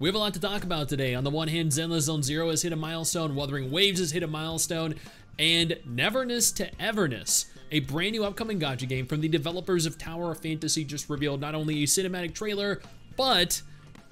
We have a lot to talk about today. On the one hand, Zenless Zone Zero has hit a milestone, Wuthering Waves has hit a milestone, and Neverness to Everness, a brand new upcoming gacha game from the developers of Tower of Fantasy, just revealed not only a cinematic trailer, but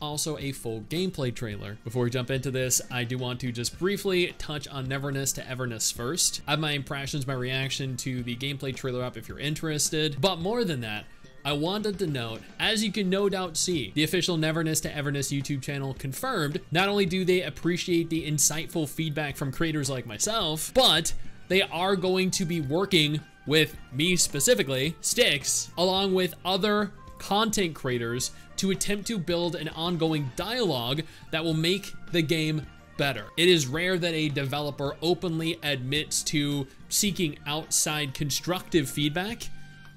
also a full gameplay trailer. Before we jump into this, I do want to just briefly touch on Neverness to Everness first. I have my impressions, my reaction to the gameplay trailer up if you're interested, but more than that, I wanted to note, as you can no doubt see, the official Neverness to Everness YouTube channel confirmed, not only do they appreciate the insightful feedback from creators like myself, but they are going to be working with me specifically, Stix, along with other content creators to attempt to build an ongoing dialogue that will make the game better. It is rare that a developer openly admits to seeking outside constructive feedback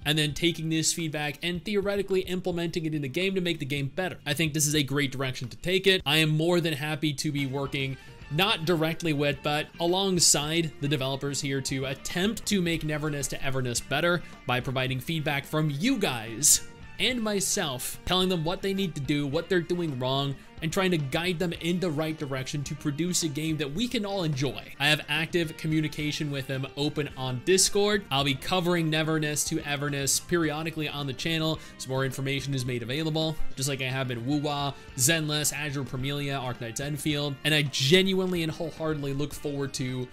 and then taking this feedback and theoretically implementing it in the game to make the game better. I think this is a great direction to take it. I am more than happy to be working not directly with, but alongside the developers here to attempt to make Neverness to Everness better by providing feedback from you guys and myself, telling them what they need to do, what they're doing wrong, and trying to guide them in the right direction to produce a game that we can all enjoy. I have active communication with them open on Discord. I'll be covering Neverness to Everness periodically on the channel as more information is made available, just like I have in Wuwa, Zenless, Azure Promelia, Arknight's Enfield, and I genuinely and wholeheartedly look forward to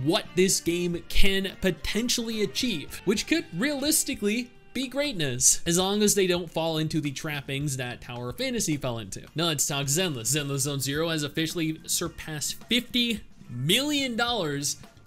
what this game can potentially achieve, which could realistically be greatness, as long as they don't fall into the trappings that Tower of Fantasy fell into. Now let's talk Zenless. Zenless Zone Zero has officially surpassed $50 million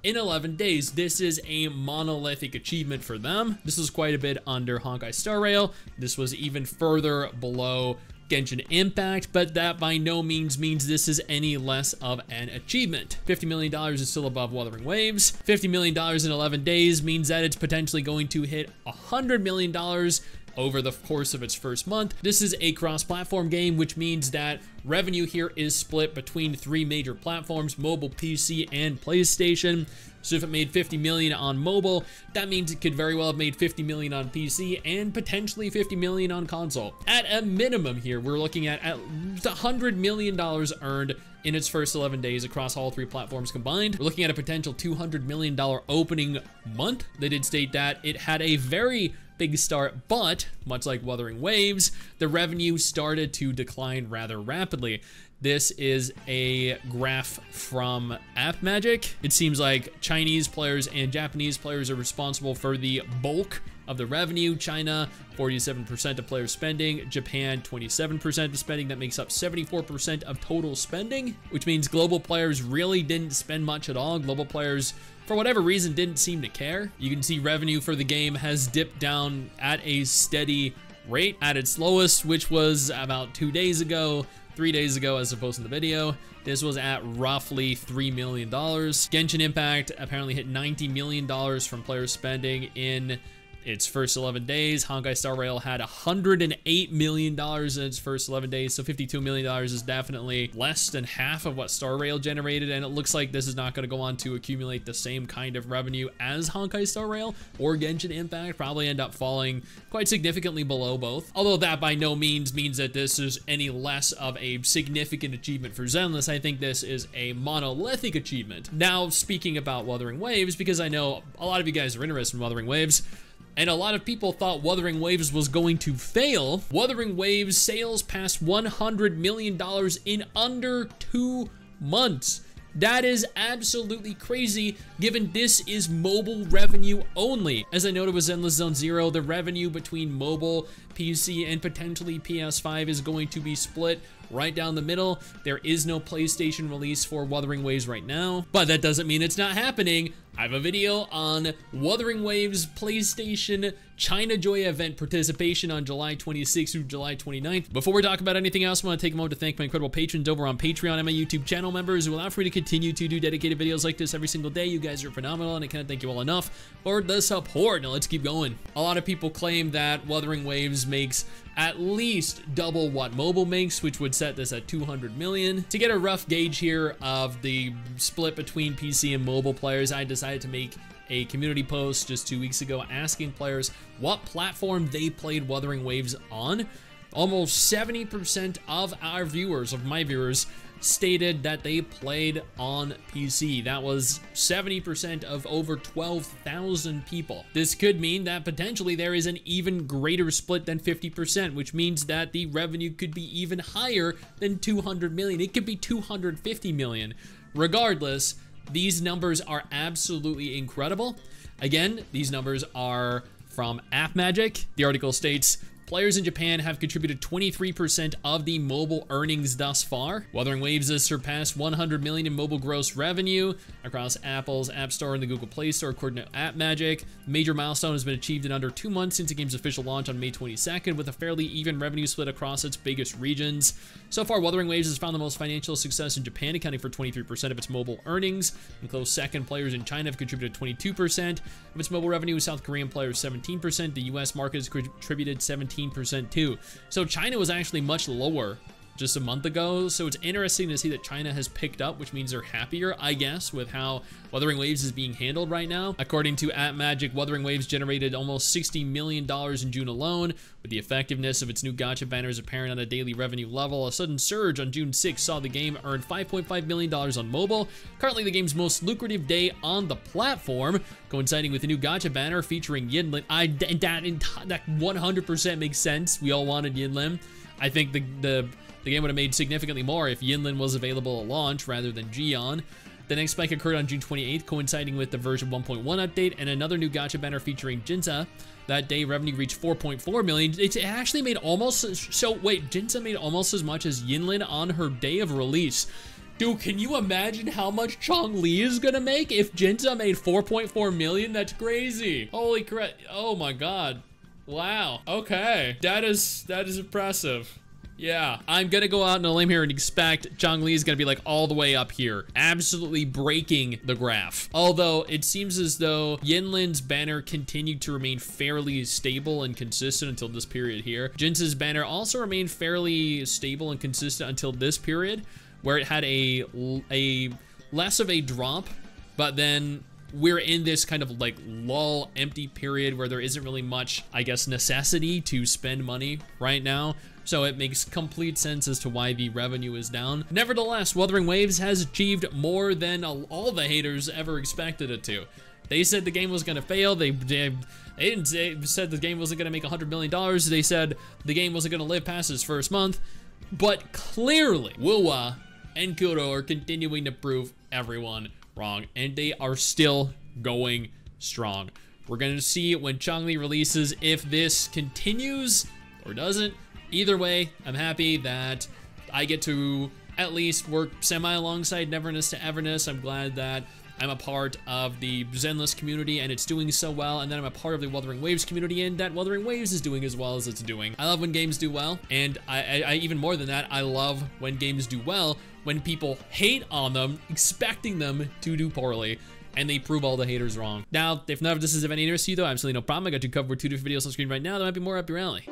in 11 days. This is a monolithic achievement for them. This was quite a bit under Honkai Star Rail. This was even further below Genshin Impact, but that by no means means this is any less of an achievement. $50 million is still above Wuthering Waves. $50 million in 11 days means that it's potentially going to hit $100 million over the course of its first month. This is a cross-platform game, which means that revenue here is split between 3 major platforms: mobile, PC, and PlayStation. So if it made 50 million on mobile, that means it could very well have made 50 million on PC and potentially 50 million on console. At a minimum here, we're looking at $100 million earned in its first 11 days across all 3 platforms combined. We're looking at a potential $200 million opening month. They did state that it had a very big start, but much like Wuthering Waves, the revenue started to decline rather rapidly. This is a graph from App Magic. It seems like Chinese players and Japanese players are responsible for the bulk of the revenue. China, 47% of player spending. Japan, 27% of spending. That makes up 74% of total spending, which means global players really didn't spend much at all. Global players, for whatever reason, didn't seem to care. You can see revenue for the game has dipped down at a steady rate at its lowest, which was about 2 days ago. 3 days ago, as opposed to the video. This was at roughly $3 million. Genshin Impact apparently hit $90 million from player spending in its first 11 days. Honkai Star Rail had $108 million in its first 11 days, so $52 million is definitely less than half of what Star Rail generated, and it looks like this is not going to go on to accumulate the same kind of revenue as Honkai Star Rail or Genshin Impact. Probably end up falling quite significantly below both, although that by no means means that this is any less of a significant achievement for Zenless. I think this is a monolithic achievement. Now, speaking about Wuthering Waves, because I know a lot of you guys are interested in Wuthering Waves, and a lot of people thought Wuthering Waves was going to fail. Wuthering Waves sales passed $100 million in under 2 months. That is absolutely crazy, given this is mobile revenue only. As I noted with Zenless Zone Zero, the revenue between mobile, PC, and potentially PS5 is going to be split right down the middle. There is no PlayStation release for Wuthering Waves right now, but that doesn't mean it's not happening. I have a video on Wuthering Waves PlayStation China Joy event participation on July 26th through July 29th. Before we talk about anything else, I want to take a moment to thank my incredible patrons over on Patreon and my YouTube channel members who allow for me to continue to do dedicated videos like this every single day. You guys are phenomenal, and I can't thank you all enough for the support. Now let's keep going. A lot of people claim that Wuthering Waves makes at least double what mobile makes, which would set this at 200 million. To get a rough gauge here of the split between PC and mobile players, I decided to make a community post just 2 weeks ago asking players what platform they played Wuthering Waves on. Almost 70% of our viewers, of my viewers, stated that they played on PC. That was 70% of over 12,000 people. This could mean that potentially there is an even greater split than 50%, which means that the revenue could be even higher than 200 million. It could be 250 million. Regardless, these numbers are absolutely incredible. Again, these numbers are from AppMagic. The article states, players in Japan have contributed 23% of the mobile earnings thus far. Wuthering Waves has surpassed 100 million in mobile gross revenue across Apple's App Store and the Google Play Store, according to AppMagic. Major milestone has been achieved in under 2 months since the game's official launch on May 22nd, with a fairly even revenue split across its biggest regions. So far, Wuthering Waves has found the most financial success in Japan, accounting for 23% of its mobile earnings. In close second, players in China have contributed 22% of its mobile revenue, South Korean players 17%. The US market has contributed 17% too. So China was actually much lower just a month ago. So it's interesting to see that China has picked up, which means they're happier, I guess, with how Wuthering Waves is being handled right now. According to AppMagic, Wuthering Waves generated almost $60 million in June alone. With the effectiveness of its new gacha banners apparent on a daily revenue level, a sudden surge on June 6th saw the game earn $5.5 million on mobile, currently the game's most lucrative day on the platform, coinciding with the new gacha banner featuring Yinlin. That 100% makes sense. We all wanted Yinlin. I think the game would have made significantly more if Yinlin was available at launch rather than Gion. The next spike occurred on June 28th, coinciding with the version 1.1 update and another new gacha banner featuring Jinza. That day, revenue reached 4.4 million. It actually made almost, so wait, Jinza made almost as much as Yinlin on her day of release. Dude, can you imagine how much Chong-Li is gonna make if Jinza made 4.4 million? That's crazy. Holy crap, oh my god. Wow, okay. That is impressive. Yeah, I'm gonna go out on a limb here and expect Chong-Li is gonna be like all the way up here, absolutely breaking the graph. Although it seems as though Yinlin's banner continued to remain fairly stable and consistent until this period here. Jinza's banner also remained fairly stable and consistent until this period, where it had a less of a drop, but then we're in this kind of like lull, empty period where there isn't really much, I guess, necessity to spend money right now. So it makes complete sense as to why the revenue is down. Nevertheless, Wuthering Waves has achieved more than all the haters ever expected it to. They said the game was gonna fail. They said the game wasn't gonna make $100 million. They said the game wasn't gonna live past its first month. But clearly, Wuwa and Kuro are continuing to prove everyone wrong, and they are still going strong. We're gonna see when Chong-Li releases if this continues or doesn't. Either way, I'm happy that I get to at least work semi alongside Neverness to Everness. I'm glad that I'm a part of the Zenless community and it's doing so well, and then I'm a part of the Wuthering Waves community and that Wuthering Waves is doing as well as it's doing. I love when games do well, and I even more than that, I love when games do well when people hate on them, expecting them to do poorly, and they prove all the haters wrong. Now, if none of this is of any interest to you though, absolutely no problem. I got you covered with 2 different videos on screen right now that might be more up your alley.